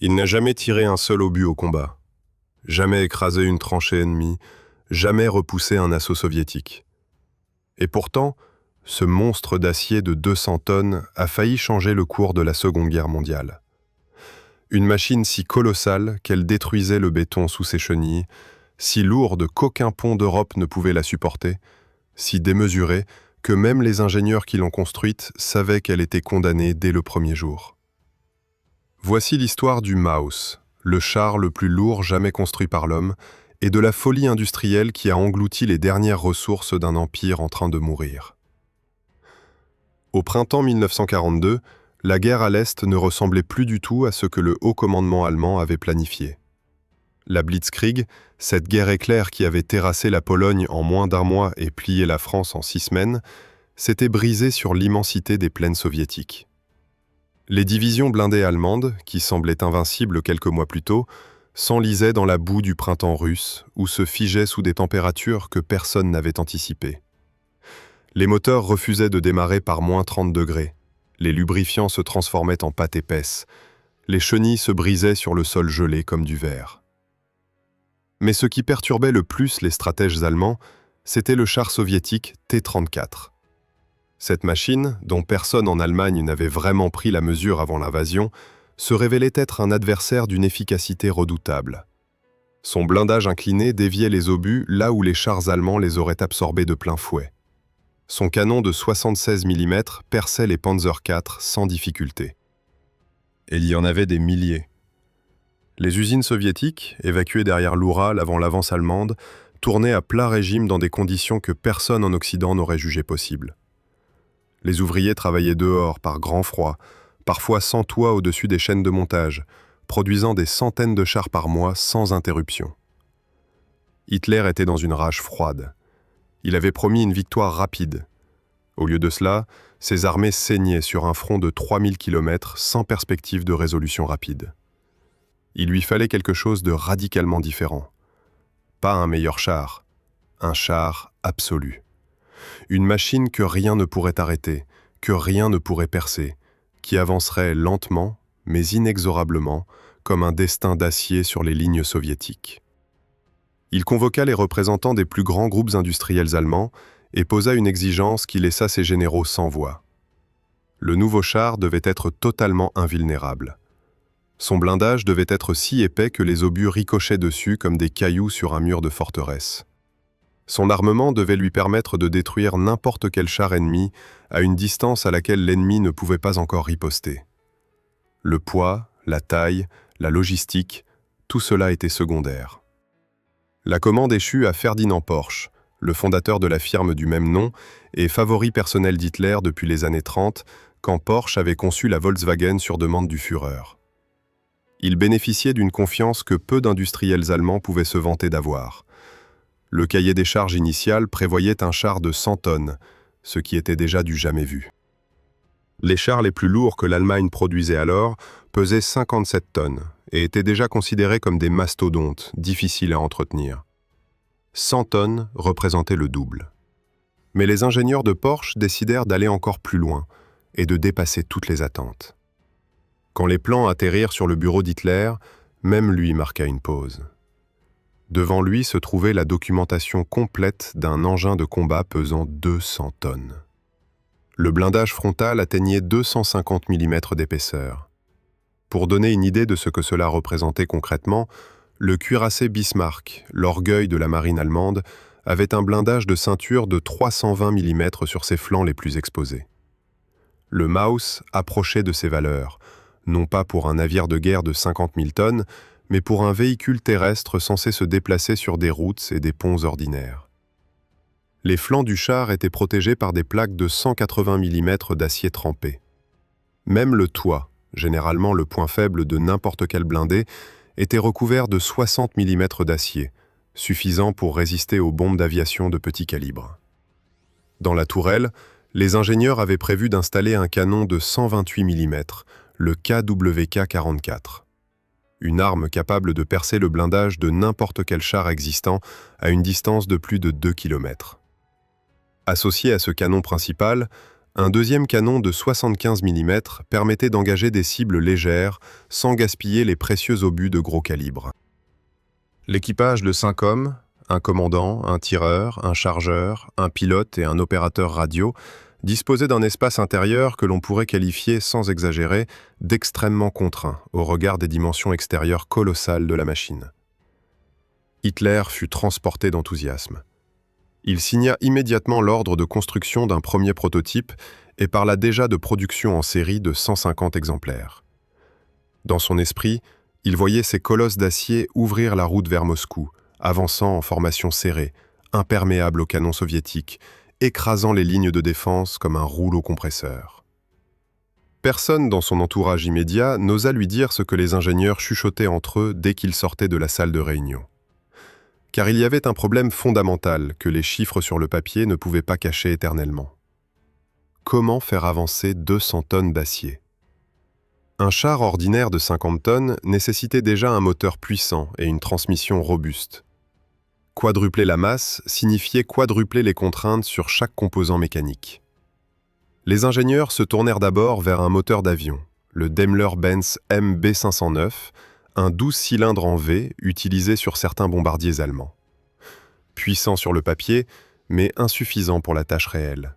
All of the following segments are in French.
Il n'a jamais tiré un seul obus au combat, jamais écrasé une tranchée ennemie, jamais repoussé un assaut soviétique. Et pourtant, ce monstre d'acier de 200 tonnes a failli changer le cours de la Seconde Guerre mondiale. Une machine si colossale qu'elle détruisait le béton sous ses chenilles, si lourde qu'aucun pont d'Europe ne pouvait la supporter, si démesurée que même les ingénieurs qui l'ont construite savaient qu'elle était condamnée dès le premier jour. Voici l'histoire du Maus, le char le plus lourd jamais construit par l'homme, et de la folie industrielle qui a englouti les dernières ressources d'un empire en train de mourir. Au printemps 1942, la guerre à l'Est ne ressemblait plus du tout à ce que le haut commandement allemand avait planifié. La Blitzkrieg, cette guerre éclair qui avait terrassé la Pologne en moins d'un mois et plié la France en 6 semaines, s'était brisée sur l'immensité des plaines soviétiques. Les divisions blindées allemandes, qui semblaient invincibles quelques mois plus tôt, s'enlisaient dans la boue du printemps russe ou se figeaient sous des températures que personne n'avait anticipées. Les moteurs refusaient de démarrer par moins 30 degrés. Les lubrifiants se transformaient en pâte épaisse. Les chenilles se brisaient sur le sol gelé comme du verre. Mais ce qui perturbait le plus les stratèges allemands, c'était le char soviétique T-34. Cette machine, dont personne en Allemagne n'avait vraiment pris la mesure avant l'invasion, se révélait être un adversaire d'une efficacité redoutable. Son blindage incliné déviait les obus là où les chars allemands les auraient absorbés de plein fouet. Son canon de 76 mm perçait les Panzer IV sans difficulté. Et il y en avait des milliers. Les usines soviétiques, évacuées derrière l'Oural avant l'avance allemande, tournaient à plat régime dans des conditions que personne en Occident n'aurait jugées possibles. Les ouvriers travaillaient dehors, par grand froid, parfois sans toit au-dessus des chaînes de montage, produisant des centaines de chars par mois sans interruption. Hitler était dans une rage froide. Il avait promis une victoire rapide. Au lieu de cela, ses armées saignaient sur un front de 3000 km sans perspective de résolution rapide. Il lui fallait quelque chose de radicalement différent. Pas un meilleur char, un char absolu. Une machine que rien ne pourrait arrêter, que rien ne pourrait percer, qui avancerait lentement, mais inexorablement, comme un destin d'acier sur les lignes soviétiques. Il convoqua les représentants des plus grands groupes industriels allemands et posa une exigence qui laissa ses généraux sans voix. Le nouveau char devait être totalement invulnérable. Son blindage devait être si épais que les obus ricochaient dessus comme des cailloux sur un mur de forteresse. Son armement devait lui permettre de détruire n'importe quel char ennemi à une distance à laquelle l'ennemi ne pouvait pas encore riposter. Le poids, la taille, la logistique, tout cela était secondaire. La commande échut à Ferdinand Porsche, le fondateur de la firme du même nom et favori personnel d'Hitler depuis les années 30, quand Porsche avait conçu la Volkswagen sur demande du Führer. Il bénéficiait d'une confiance que peu d'industriels allemands pouvaient se vanter d'avoir. Le cahier des charges initial prévoyait un char de 100 tonnes, ce qui était déjà du jamais vu. Les chars les plus lourds que l'Allemagne produisait alors pesaient 57 tonnes et étaient déjà considérés comme des mastodontes, difficiles à entretenir. 100 tonnes représentaient le double. Mais les ingénieurs de Porsche décidèrent d'aller encore plus loin et de dépasser toutes les attentes. Quand les plans atterrirent sur le bureau d'Hitler, même lui marqua une pause. Devant lui se trouvait la documentation complète d'un engin de combat pesant 200 tonnes. Le blindage frontal atteignait 250 mm d'épaisseur. Pour donner une idée de ce que cela représentait concrètement, le cuirassé Bismarck, l'orgueil de la marine allemande, avait un blindage de ceinture de 320 mm sur ses flancs les plus exposés. Le Maus approchait de ces valeurs, non pas pour un navire de guerre de 50 000 tonnes, mais pour un véhicule terrestre censé se déplacer sur des routes et des ponts ordinaires. Les flancs du char étaient protégés par des plaques de 180 mm d'acier trempé. Même le toit, généralement le point faible de n'importe quel blindé, était recouvert de 60 mm d'acier, suffisant pour résister aux bombes d'aviation de petit calibre. Dans la tourelle, les ingénieurs avaient prévu d'installer un canon de 128 mm, le KWK-44. Une arme capable de percer le blindage de n'importe quel char existant à une distance de plus de 2 km. Associé à ce canon principal, Un deuxième canon de 75 mm permettait d'engager des cibles légères sans gaspiller les précieux obus de gros calibre. L'équipage de 5 hommes, un commandant, un tireur, un chargeur, un pilote et un opérateur radio, disposait d'un espace intérieur que l'on pourrait qualifier, sans exagérer, d'extrêmement contraint au regard des dimensions extérieures colossales de la machine. Hitler fut transporté d'enthousiasme. Il signa immédiatement l'ordre de construction d'un premier prototype et parla déjà de production en série de 150 exemplaires. Dans son esprit, il voyait ces colosses d'acier ouvrir la route vers Moscou, avançant en formation serrée, imperméable aux canons soviétiques, écrasant les lignes de défense comme un rouleau compresseur. Personne dans son entourage immédiat n'osa lui dire ce que les ingénieurs chuchotaient entre eux dès qu'ils sortaient de la salle de réunion. Car il y avait un problème fondamental que les chiffres sur le papier ne pouvaient pas cacher éternellement. Comment faire avancer 200 tonnes d'acier ? Un char ordinaire de 50 tonnes nécessitait déjà un moteur puissant et une transmission robuste. Quadrupler la masse signifiait quadrupler les contraintes sur chaque composant mécanique. Les ingénieurs se tournèrent d'abord vers un moteur d'avion, le Daimler-Benz MB509, un 12 cylindres en V utilisé sur certains bombardiers allemands. Puissant sur le papier, mais insuffisant pour la tâche réelle.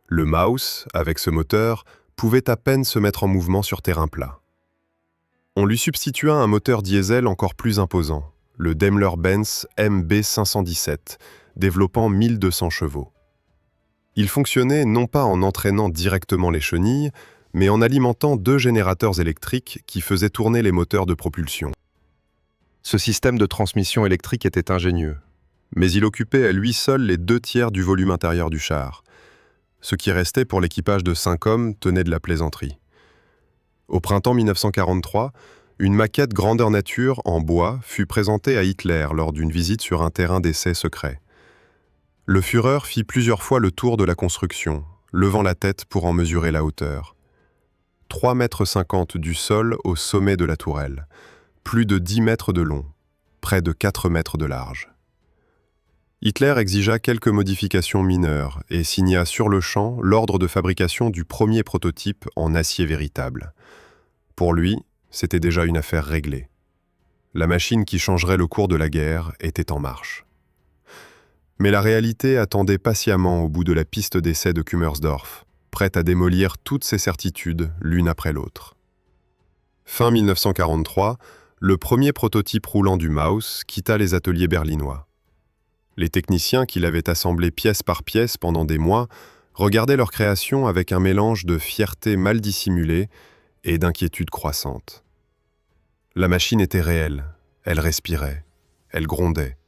Le Maus, avec ce moteur, pouvait à peine se mettre en mouvement sur terrain plat. On lui substitua un moteur diesel encore plus imposant, le Daimler-Benz MB517, développant 1200 chevaux. Il fonctionnait non pas en entraînant directement les chenilles, mais en alimentant 2 générateurs électriques qui faisaient tourner les moteurs de propulsion. Ce système de transmission électrique était ingénieux, mais il occupait à lui seul les 2/3 du volume intérieur du char. Ce qui restait pour l'équipage de 5 hommes tenait de la plaisanterie. Au printemps 1943, une maquette grandeur nature en bois fut présentée à Hitler lors d'une visite sur un terrain d'essai secret. Le Führer fit plusieurs fois le tour de la construction, levant la tête pour en mesurer la hauteur. 3,50 m du sol au sommet de la tourelle, plus de 10 mètres de long, près de 4 mètres de large. Hitler exigea quelques modifications mineures et signa sur le champ l'ordre de fabrication du premier prototype en acier véritable. Pour lui, c'était déjà une affaire réglée. La machine qui changerait le cours de la guerre était en marche. Mais la réalité attendait patiemment au bout de la piste d'essai de Kummersdorf, prête à démolir toutes ses certitudes l'une après l'autre. Fin 1943, le premier prototype roulant du Maus quitta les ateliers berlinois. Les techniciens qui l'avaient assemblé pièce par pièce pendant des mois regardaient leur création avec un mélange de fierté mal dissimulée et d'inquiétude croissante. La machine était réelle, elle respirait, elle grondait.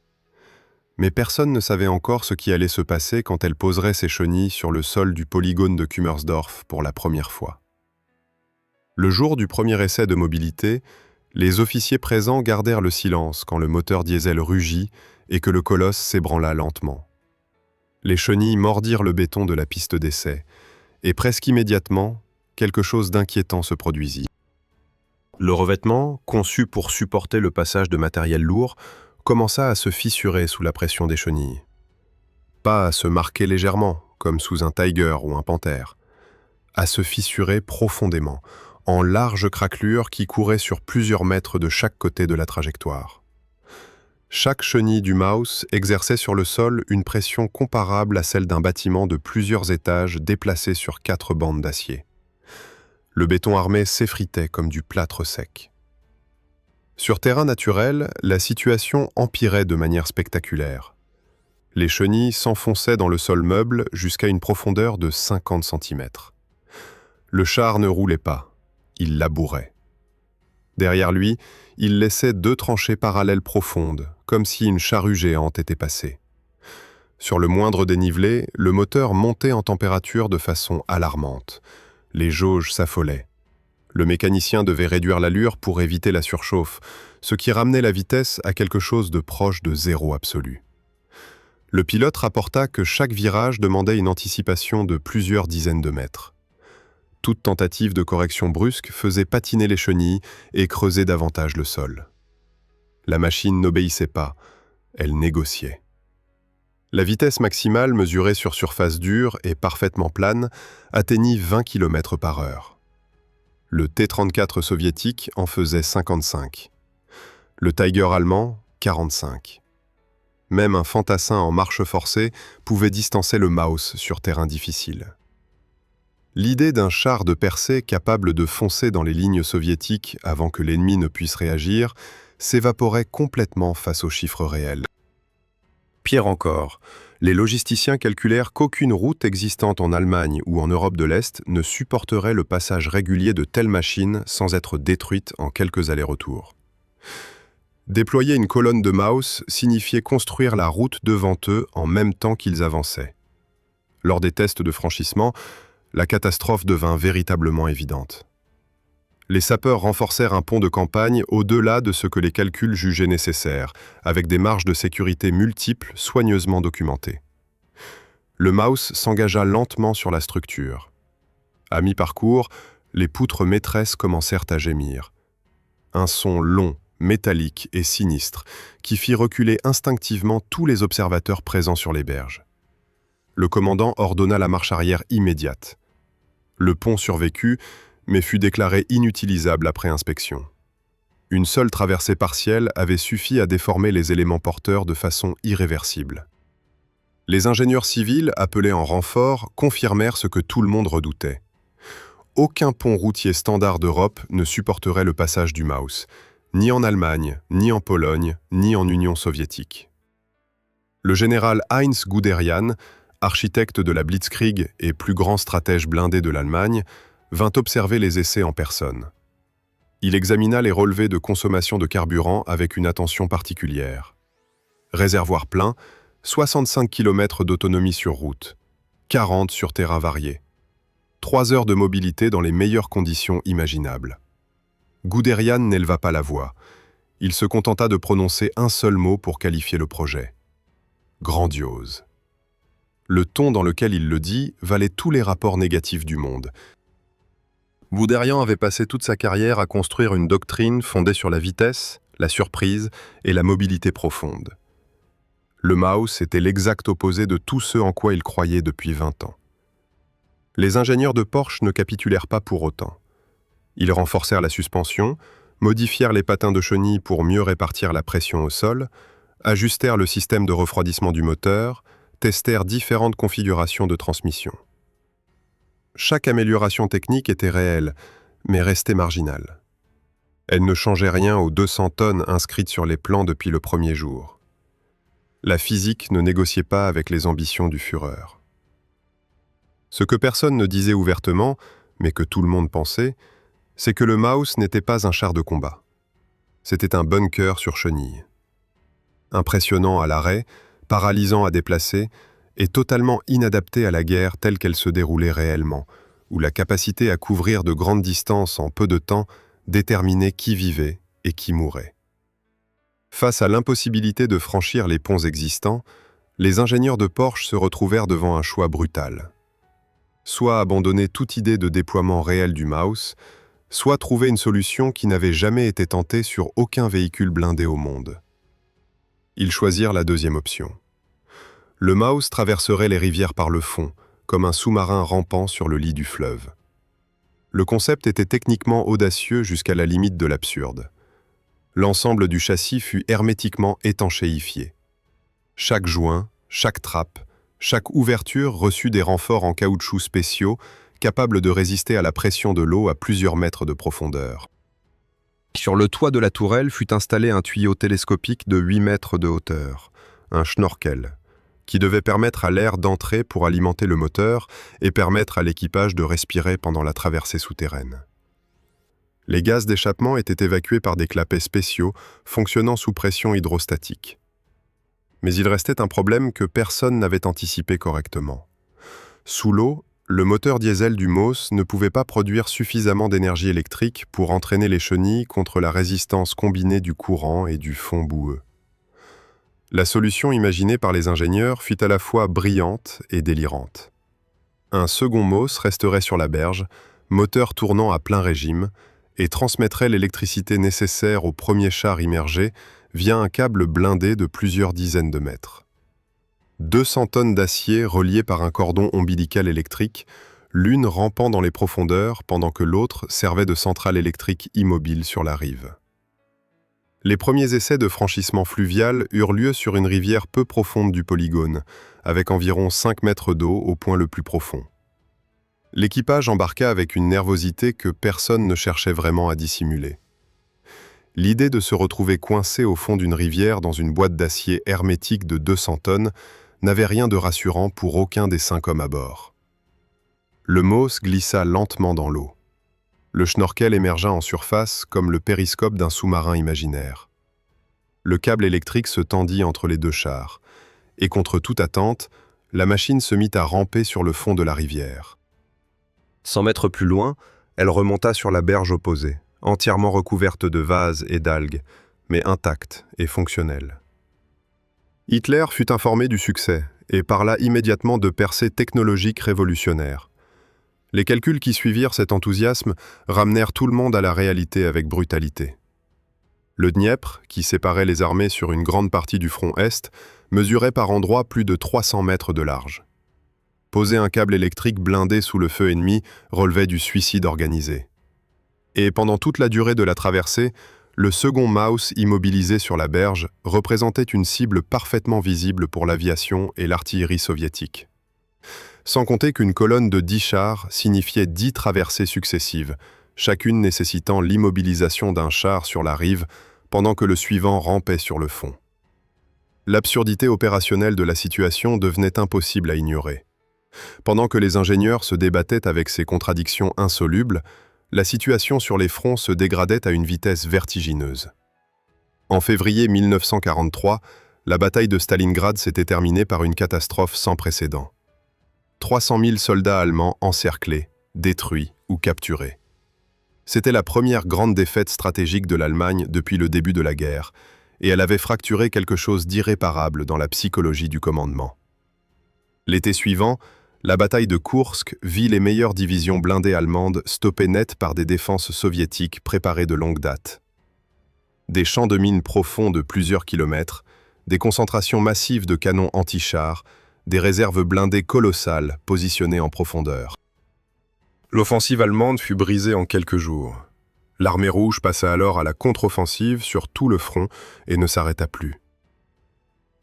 Mais personne ne savait encore ce qui allait se passer quand elle poserait ses chenilles sur le sol du polygone de Kummersdorf pour la première fois. Le jour du premier essai de mobilité, les officiers présents gardèrent le silence quand le moteur diesel rugit et que le colosse s'ébranla lentement. Les chenilles mordirent le béton de la piste d'essai, et presque immédiatement, quelque chose d'inquiétant se produisit. Le revêtement, conçu pour supporter le passage de matériel lourd, commença à se fissurer sous la pression des chenilles. Pas à se marquer légèrement, comme sous un Tiger ou un Panther, à se fissurer profondément, en larges craquelures qui couraient sur plusieurs mètres de chaque côté de la trajectoire. Chaque chenille du Maus exerçait sur le sol une pression comparable à celle d'un bâtiment de plusieurs étages déplacé sur 4 bandes d'acier. Le béton armé s'effritait comme du plâtre sec. Sur terrain naturel, la situation empirait de manière spectaculaire. Les chenilles s'enfonçaient dans le sol meuble jusqu'à une profondeur de 50 cm. Le char ne roulait pas, il labourait. Derrière lui, il laissait 2 tranchées parallèles profondes, comme si une charrue géante était passée. Sur le moindre dénivelé, le moteur montait en température de façon alarmante. Les jauges s'affolaient. Le mécanicien devait réduire l'allure pour éviter la surchauffe, ce qui ramenait la vitesse à quelque chose de proche de zéro absolu. Le pilote rapporta que chaque virage demandait une anticipation de plusieurs dizaines de mètres. Toute tentative de correction brusque faisait patiner les chenilles et creuser davantage le sol. La machine n'obéissait pas, elle négociait. La vitesse maximale mesurée sur surface dure et parfaitement plane atteignit 20 km par heure. Le T-34 soviétique en faisait 55. Le Tiger allemand, 45. Même un fantassin en marche forcée pouvait distancer le Maus sur terrain difficile. L'idée d'un char de percée capable de foncer dans les lignes soviétiques avant que l'ennemi ne puisse réagir s'évaporait complètement face aux chiffres réels. Pire encore, les logisticiens calculèrent qu'aucune route existante en Allemagne ou en Europe de l'Est ne supporterait le passage régulier de telles machines sans être détruite en quelques allers-retours. Déployer une colonne de Maus signifiait construire la route devant eux en même temps qu'ils avançaient. Lors des tests de franchissement, la catastrophe devint véritablement évidente. Les sapeurs renforcèrent un pont de campagne au-delà de ce que les calculs jugeaient nécessaire, avec des marges de sécurité multiples soigneusement documentées. Le Maus s'engagea lentement sur la structure. À mi-parcours, les poutres maîtresses commencèrent à gémir. Un son long, métallique et sinistre, qui fit reculer instinctivement tous les observateurs présents sur les berges. Le commandant ordonna la marche arrière immédiate. Le pont survécut, mais fut déclaré inutilisable après inspection. Une seule traversée partielle avait suffi à déformer les éléments porteurs de façon irréversible. Les ingénieurs civils, appelés en renfort, confirmèrent ce que tout le monde redoutait. Aucun pont routier standard d'Europe ne supporterait le passage du Maus, ni en Allemagne, ni en Pologne, ni en Union soviétique. Le général Heinz Guderian, architecte de la Blitzkrieg et plus grand stratège blindé de l'Allemagne, vint observer les essais en personne. Il examina les relevés de consommation de carburant avec une attention particulière. Réservoir plein, 65 km d'autonomie sur route, 40 sur terrain varié. 3 heures de mobilité dans les meilleures conditions imaginables. Guderian n'éleva pas la voix. Il se contenta de prononcer un seul mot pour qualifier le projet. Grandiose. Le ton dans lequel il le dit valait tous les rapports négatifs du monde. Guderian avait passé toute sa carrière à construire une doctrine fondée sur la vitesse, la surprise et la mobilité profonde. Le Maus était l'exact opposé de tout ce en quoi il croyait depuis 20 ans. Les ingénieurs de Porsche ne capitulèrent pas pour autant. Ils renforcèrent la suspension, modifièrent les patins de chenille pour mieux répartir la pression au sol, ajustèrent le système de refroidissement du moteur, testèrent différentes configurations de transmission. Chaque amélioration technique était réelle, mais restait marginale. Elle ne changeait rien aux 200 tonnes inscrites sur les plans depuis le premier jour. La physique ne négociait pas avec les ambitions du Führer. Ce que personne ne disait ouvertement, mais que tout le monde pensait, c'est que le Maus n'était pas un char de combat. C'était un bunker sur chenille. Impressionnant à l'arrêt, paralysant à déplacer, et totalement inadapté à la guerre telle qu'elle se déroulait réellement, où la capacité à couvrir de grandes distances en peu de temps déterminait qui vivait et qui mourait. Face à l'impossibilité de franchir les ponts existants, les ingénieurs de Porsche se retrouvèrent devant un choix brutal. Soit abandonner toute idée de déploiement réel du Maus, soit trouver une solution qui n'avait jamais été tentée sur aucun véhicule blindé au monde. Ils choisirent la deuxième option. Le Maus traverserait les rivières par le fond, comme un sous-marin rampant sur le lit du fleuve. Le concept était techniquement audacieux jusqu'à la limite de l'absurde. L'ensemble du châssis fut hermétiquement étanchéifié. Chaque joint, chaque trappe, chaque ouverture reçut des renforts en caoutchouc spéciaux capables de résister à la pression de l'eau à plusieurs mètres de profondeur. Sur le toit de la tourelle fut installé un tuyau télescopique de 8 mètres de hauteur, un schnorkel, qui devait permettre à l'air d'entrer pour alimenter le moteur et permettre à l'équipage de respirer pendant la traversée souterraine. Les gaz d'échappement étaient évacués par des clapets spéciaux fonctionnant sous pression hydrostatique. Mais il restait un problème que personne n'avait anticipé correctement. Sous l'eau, le moteur diesel du Maus ne pouvait pas produire suffisamment d'énergie électrique pour entraîner les chenilles contre la résistance combinée du courant et du fond boueux. La solution imaginée par les ingénieurs fut à la fois brillante et délirante. Un second Maus resterait sur la berge, moteur tournant à plein régime, et transmettrait l'électricité nécessaire au premier char immergé via un câble blindé de plusieurs dizaines de mètres. 200 tonnes d'acier reliées par un cordon ombilical électrique, l'une rampant dans les profondeurs pendant que l'autre servait de centrale électrique immobile sur la rive. Les premiers essais de franchissement fluvial eurent lieu sur une rivière peu profonde du polygone, avec environ 5 mètres d'eau au point le plus profond. L'équipage embarqua avec une nervosité que personne ne cherchait vraiment à dissimuler. L'idée de se retrouver coincé au fond d'une rivière dans une boîte d'acier hermétique de 200 tonnes n'avait rien de rassurant pour aucun des 5 hommes à bord. Le Moose glissa lentement dans l'eau. Le schnorkel émergea en surface comme le périscope d'un sous-marin imaginaire. Le câble électrique se tendit entre les deux chars, et contre toute attente, la machine se mit à ramper sur le fond de la rivière. 100 mètres plus loin, elle remonta sur la berge opposée, entièrement recouverte de vases et d'algues, mais intacte et fonctionnelle. Hitler fut informé du succès et parla immédiatement de percées technologiques révolutionnaires. Les calculs qui suivirent cet enthousiasme ramenèrent tout le monde à la réalité avec brutalité. Le Dniepr, qui séparait les armées sur une grande partie du front Est, mesurait par endroits plus de 300 mètres de large. Poser un câble électrique blindé sous le feu ennemi relevait du suicide organisé. Et pendant toute la durée de la traversée, le second Maus immobilisé sur la berge représentait une cible parfaitement visible pour l'aviation et l'artillerie soviétique. Sans compter qu'une colonne de 10 chars signifiait 10 traversées successives, chacune nécessitant l'immobilisation d'un char sur la rive pendant que le suivant rampait sur le fond. L'absurdité opérationnelle de la situation devenait impossible à ignorer. Pendant que les ingénieurs se débattaient avec ces contradictions insolubles, la situation sur les fronts se dégradait à une vitesse vertigineuse. En février 1943, la bataille de Stalingrad s'était terminée par une catastrophe sans précédent. 300 000 soldats allemands encerclés, détruits ou capturés. C'était la première grande défaite stratégique de l'Allemagne depuis le début de la guerre, et elle avait fracturé quelque chose d'irréparable dans la psychologie du commandement. L'été suivant, la bataille de Koursk vit les meilleures divisions blindées allemandes stoppées net par des défenses soviétiques préparées de longue date. Des champs de mines profonds de plusieurs kilomètres, des concentrations massives de canons anti-chars, des réserves blindées colossales positionnées en profondeur. L'offensive allemande fut brisée en quelques jours. L'armée rouge passa alors à la contre-offensive sur tout le front et ne s'arrêta plus.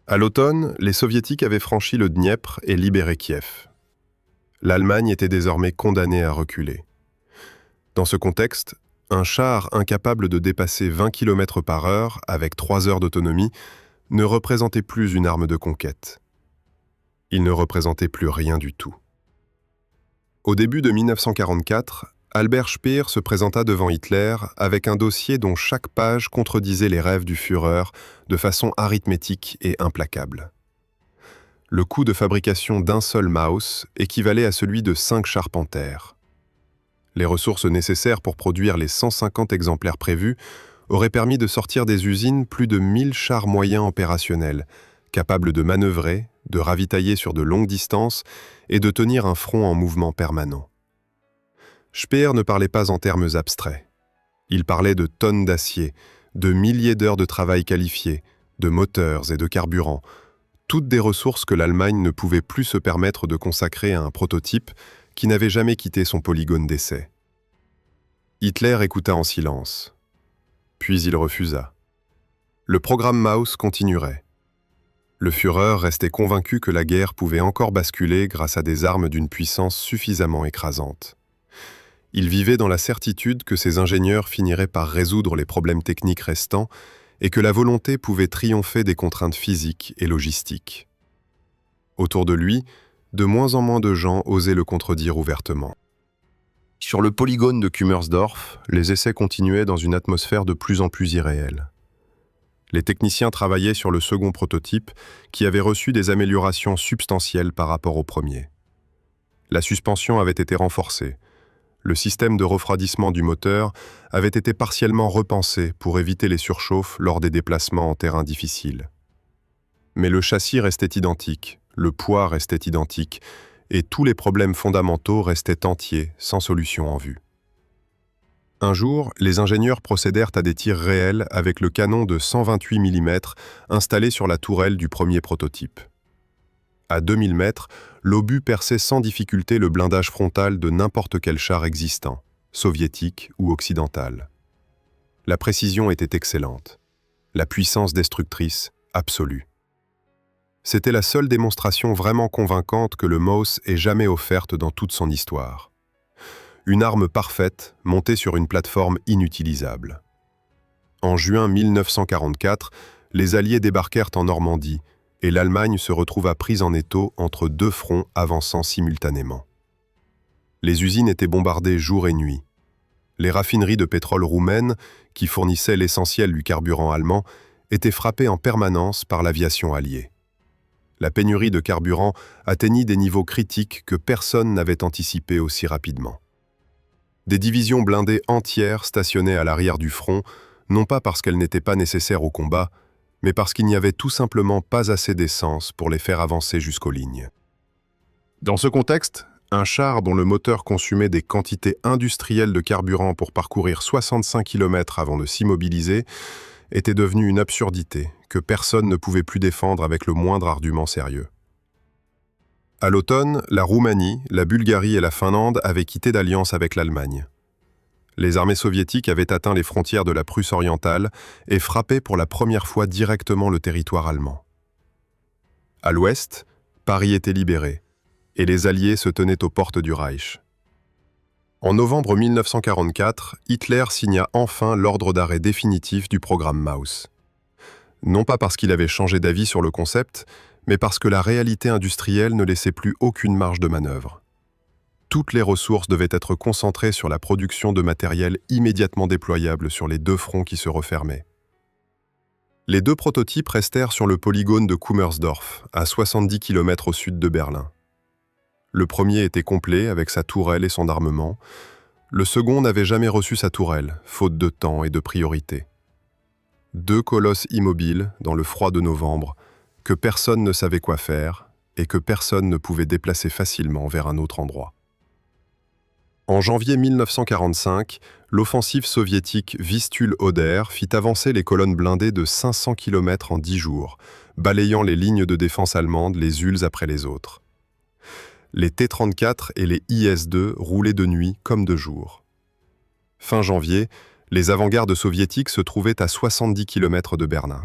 À l'automne, les Soviétiques avaient franchi le Dniepr et libéré Kiev. L'Allemagne était désormais condamnée à reculer. Dans ce contexte, un char incapable de dépasser 20 km/h avec 3 heures d'autonomie ne représentait plus une arme de conquête. Il ne représentait plus rien du tout. Au début de 1944, Albert Speer se présenta devant Hitler avec un dossier dont chaque page contredisait les rêves du Führer de façon arithmétique et implacable. Le coût de fabrication d'un seul Maus équivalait à celui de 5 chars Panthère. Les ressources nécessaires pour produire les 150 exemplaires prévus auraient permis de sortir des usines plus de 1000 chars moyens opérationnels, capables de manœuvrer, de ravitailler sur de longues distances et de tenir un front en mouvement permanent. Speer ne parlait pas en termes abstraits. Il parlait de tonnes d'acier, de milliers d'heures de travail qualifié, de moteurs et de carburants, toutes des ressources que l'Allemagne ne pouvait plus se permettre de consacrer à un prototype qui n'avait jamais quitté son polygone d'essai. Hitler écouta en silence. Puis il refusa. Le programme Maus continuerait. Le Führer restait convaincu que la guerre pouvait encore basculer grâce à des armes d'une puissance suffisamment écrasante. Il vivait dans la certitude que ses ingénieurs finiraient par résoudre les problèmes techniques restants et que la volonté pouvait triompher des contraintes physiques et logistiques. Autour de lui, de moins en moins de gens osaient le contredire ouvertement. Sur le polygone de Kummersdorf, les essais continuaient dans une atmosphère de plus en plus irréelle. Les techniciens travaillaient sur le second prototype qui avait reçu des améliorations substantielles par rapport au premier. La suspension avait été renforcée. Le système de refroidissement du moteur avait été partiellement repensé pour éviter les surchauffes lors des déplacements en terrain difficile. Mais le châssis restait identique, le poids restait identique, et tous les problèmes fondamentaux restaient entiers, sans solution en vue. Un jour, les ingénieurs procédèrent à des tirs réels avec le canon de 128 mm installé sur la tourelle du premier prototype. À 2000 mètres, l'obus perçait sans difficulté le blindage frontal de n'importe quel char existant, soviétique ou occidental. La précision était excellente, la puissance destructrice absolue. C'était la seule démonstration vraiment convaincante que le MAUS ait jamais offerte dans toute son histoire. Une arme parfaite, montée sur une plateforme inutilisable. En juin 1944, les Alliés débarquèrent en Normandie et l'Allemagne se retrouva prise en étau entre deux fronts avançant simultanément. Les usines étaient bombardées jour et nuit. Les raffineries de pétrole roumaines, qui fournissaient l'essentiel du carburant allemand, étaient frappées en permanence par l'aviation alliée. La pénurie de carburant atteignit des niveaux critiques que personne n'avait anticipés aussi rapidement. Des divisions blindées entières stationnaient à l'arrière du front, non pas parce qu'elles n'étaient pas nécessaires au combat, mais parce qu'il n'y avait tout simplement pas assez d'essence pour les faire avancer jusqu'aux lignes. Dans ce contexte, un char dont le moteur consumait des quantités industrielles de carburant pour parcourir 65 km avant de s'immobiliser était devenu une absurdité que personne ne pouvait plus défendre avec le moindre argument sérieux. À l'automne, la Roumanie, la Bulgarie et la Finlande avaient quitté d'alliance avec l'Allemagne. Les armées soviétiques avaient atteint les frontières de la Prusse orientale et frappé pour la première fois directement le territoire allemand. À l'ouest, Paris était libéré, et les Alliés se tenaient aux portes du Reich. En novembre 1944, Hitler signa enfin l'ordre d'arrêt définitif du programme MAUS. Non pas parce qu'il avait changé d'avis sur le concept, mais parce que la réalité industrielle ne laissait plus aucune marge de manœuvre. Toutes les ressources devaient être concentrées sur la production de matériel immédiatement déployable sur les deux fronts qui se refermaient. Les deux prototypes restèrent sur le polygone de Kummersdorf, à 70 km au sud de Berlin. Le premier était complet avec sa tourelle et son armement. Le second n'avait jamais reçu sa tourelle, faute de temps et de priorité. Deux colosses immobiles, dans le froid de novembre, que personne ne savait quoi faire et que personne ne pouvait déplacer facilement vers un autre endroit. En janvier 1945, l'offensive soviétique Vistule-Oder fit avancer les colonnes blindées de 500 km en 10 jours, balayant les lignes de défense allemandes les unes après les autres. Les T-34 et les IS-2 roulaient de nuit comme de jour. Fin janvier, les avant-gardes soviétiques se trouvaient à 70 km de Berlin.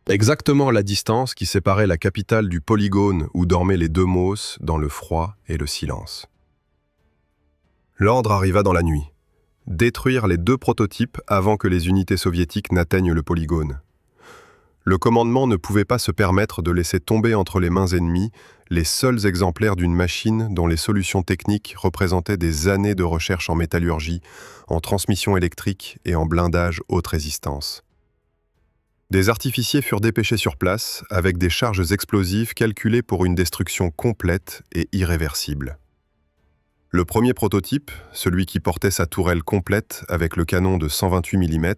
Exactement la distance qui séparait la capitale du polygone où dormaient les deux MAUS dans le froid et le silence. L'ordre arriva dans la nuit. Détruire les deux prototypes avant que les unités soviétiques n'atteignent le polygone. Le commandement ne pouvait pas se permettre de laisser tomber entre les mains ennemies les seuls exemplaires d'une machine dont les solutions techniques représentaient des années de recherche en métallurgie, en transmission électrique et en blindage haute résistance. Des artificiers furent dépêchés sur place avec des charges explosives calculées pour une destruction complète et irréversible. Le premier prototype, celui qui portait sa tourelle complète avec le canon de 128 mm,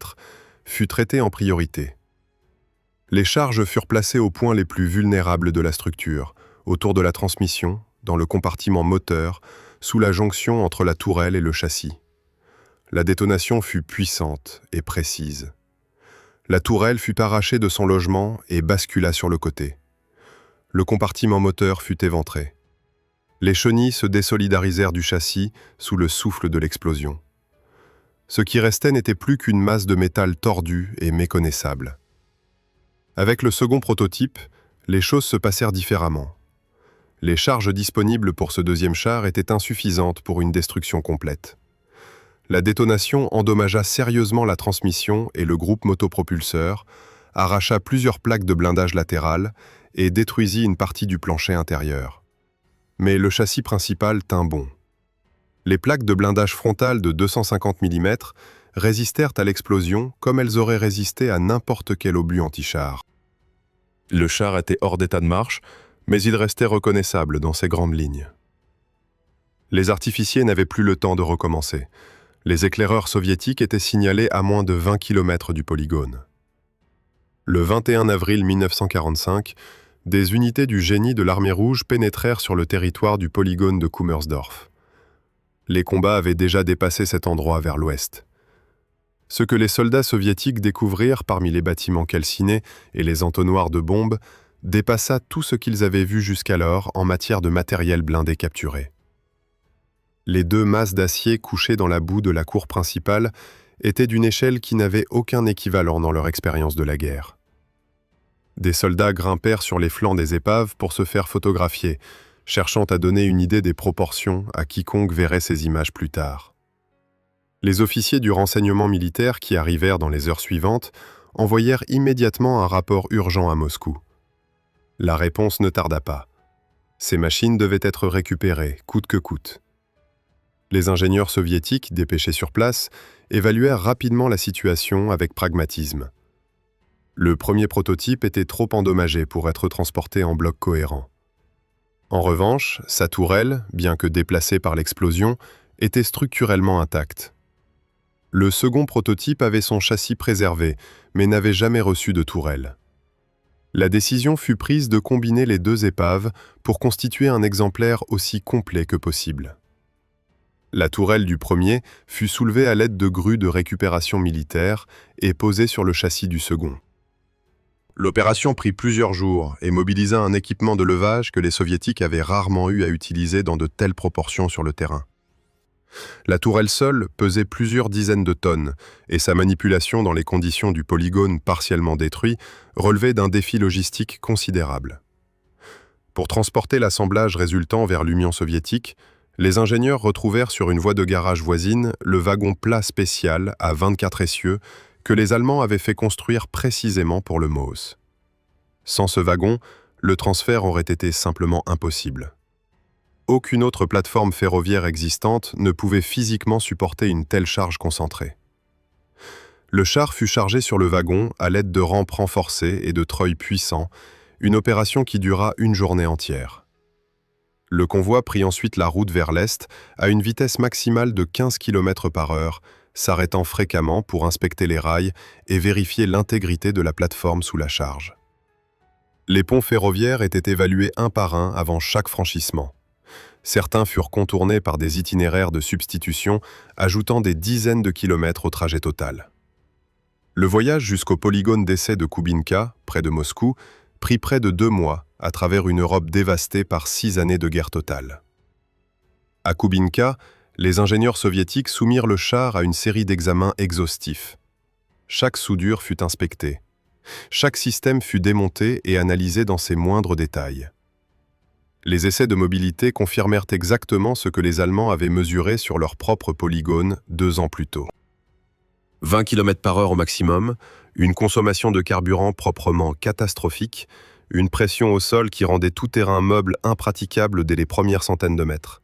fut traité en priorité. Les charges furent placées aux points les plus vulnérables de la structure, autour de la transmission, dans le compartiment moteur, sous la jonction entre la tourelle et le châssis. La détonation fut puissante et précise. La tourelle fut arrachée de son logement et bascula sur le côté. Le compartiment moteur fut éventré. Les chenilles se désolidarisèrent du châssis sous le souffle de l'explosion. Ce qui restait n'était plus qu'une masse de métal tordu et méconnaissable. Avec le second prototype, les choses se passèrent différemment. Les charges disponibles pour ce deuxième char étaient insuffisantes pour une destruction complète. La détonation endommagea sérieusement la transmission et le groupe motopropulseur, arracha plusieurs plaques de blindage latéral et détruisit une partie du plancher intérieur. Mais le châssis principal tint bon. Les plaques de blindage frontal de 250 mm résistèrent à l'explosion comme elles auraient résisté à n'importe quel obus anti-char. Le char était hors d'état de marche, mais il restait reconnaissable dans ses grandes lignes. Les artificiers n'avaient plus le temps de recommencer. Les éclaireurs soviétiques étaient signalés à moins de 20 km du polygone. Le 21 avril 1945, des unités du génie de l'armée rouge pénétrèrent sur le territoire du polygone de Kummersdorf. Les combats avaient déjà dépassé cet endroit vers l'ouest. Ce que les soldats soviétiques découvrirent parmi les bâtiments calcinés et les entonnoirs de bombes dépassa tout ce qu'ils avaient vu jusqu'alors en matière de matériel blindé capturé. Les deux masses d'acier couchées dans la boue de la cour principale étaient d'une échelle qui n'avait aucun équivalent dans leur expérience de la guerre. Des soldats grimpèrent sur les flancs des épaves pour se faire photographier, cherchant à donner une idée des proportions à quiconque verrait ces images plus tard. Les officiers du renseignement militaire qui arrivèrent dans les heures suivantes envoyèrent immédiatement un rapport urgent à Moscou. La réponse ne tarda pas. Ces machines devaient être récupérées, coûte que coûte. Les ingénieurs soviétiques, dépêchés sur place, évaluèrent rapidement la situation avec pragmatisme. Le premier prototype était trop endommagé pour être transporté en bloc cohérent. En revanche, sa tourelle, bien que déplacée par l'explosion, était structurellement intacte. Le second prototype avait son châssis préservé, mais n'avait jamais reçu de tourelle. La décision fut prise de combiner les deux épaves pour constituer un exemplaire aussi complet que possible. La tourelle du premier fut soulevée à l'aide de grues de récupération militaire et posée sur le châssis du second. L'opération prit plusieurs jours et mobilisa un équipement de levage que les Soviétiques avaient rarement eu à utiliser dans de telles proportions sur le terrain. La tourelle seule pesait plusieurs dizaines de tonnes et sa manipulation dans les conditions du polygone partiellement détruit relevait d'un défi logistique considérable. Pour transporter l'assemblage résultant vers l'Union soviétique, les ingénieurs retrouvèrent sur une voie de garage voisine le wagon plat spécial à 24 essieux que les Allemands avaient fait construire précisément pour le MOS. Sans ce wagon, le transfert aurait été simplement impossible. Aucune autre plateforme ferroviaire existante ne pouvait physiquement supporter une telle charge concentrée. Le char fut chargé sur le wagon à l'aide de rampes renforcées et de treuils puissants, une opération qui dura une journée entière. Le convoi prit ensuite la route vers l'est à une vitesse maximale de 15 km/h, s'arrêtant fréquemment pour inspecter les rails et vérifier l'intégrité de la plateforme sous la charge. Les ponts ferroviaires étaient évalués un par un avant chaque franchissement. Certains furent contournés par des itinéraires de substitution, ajoutant des dizaines de kilomètres au trajet total. Le voyage jusqu'au polygone d'essai de Koubinka, près de Moscou, prit près de 2 mois, à travers une Europe dévastée par 6 années de guerre totale. À Koubinka, les ingénieurs soviétiques soumirent le char à une série d'examens exhaustifs. Chaque soudure fut inspectée. Chaque système fut démonté et analysé dans ses moindres détails. Les essais de mobilité confirmèrent exactement ce que les Allemands avaient mesuré sur leur propre polygone 2 ans plus tôt. 20 km/h au maximum, une consommation de carburant proprement catastrophique, une pression au sol qui rendait tout terrain meuble impraticable dès les premières centaines de mètres.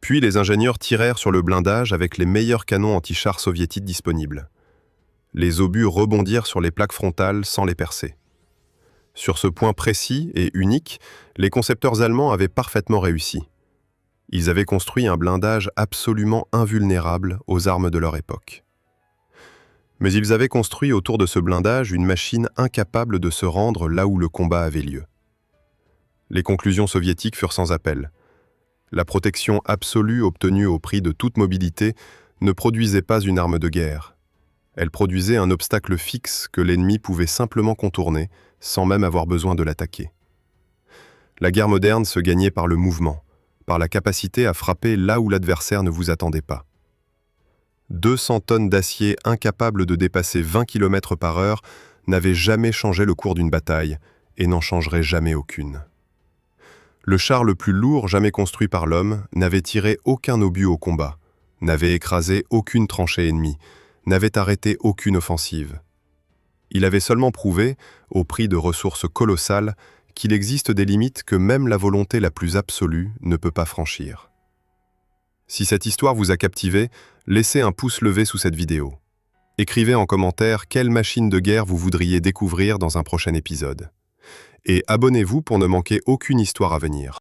Puis les ingénieurs tirèrent sur le blindage avec les meilleurs canons anti-chars soviétiques disponibles. Les obus rebondirent sur les plaques frontales sans les percer. Sur ce point précis et unique, les concepteurs allemands avaient parfaitement réussi. Ils avaient construit un blindage absolument invulnérable aux armes de leur époque. Mais ils avaient construit autour de ce blindage une machine incapable de se rendre là où le combat avait lieu. Les conclusions soviétiques furent sans appel. La protection absolue obtenue au prix de toute mobilité ne produisait pas une arme de guerre. Elle produisait un obstacle fixe que l'ennemi pouvait simplement contourner, sans même avoir besoin de l'attaquer. La guerre moderne se gagnait par le mouvement, par la capacité à frapper là où l'adversaire ne vous attendait pas. 200 tonnes d'acier incapables de dépasser 20 km/h n'avaient jamais changé le cours d'une bataille et n'en changeraient jamais aucune. Le char le plus lourd jamais construit par l'homme n'avait tiré aucun obus au combat, n'avait écrasé aucune tranchée ennemie, n'avait arrêté aucune offensive. Il avait seulement prouvé, au prix de ressources colossales, qu'il existe des limites que même la volonté la plus absolue ne peut pas franchir. Si cette histoire vous a captivé, laissez un pouce levé sous cette vidéo. Écrivez en commentaire quelle machine de guerre vous voudriez découvrir dans un prochain épisode. Et abonnez-vous pour ne manquer aucune histoire à venir.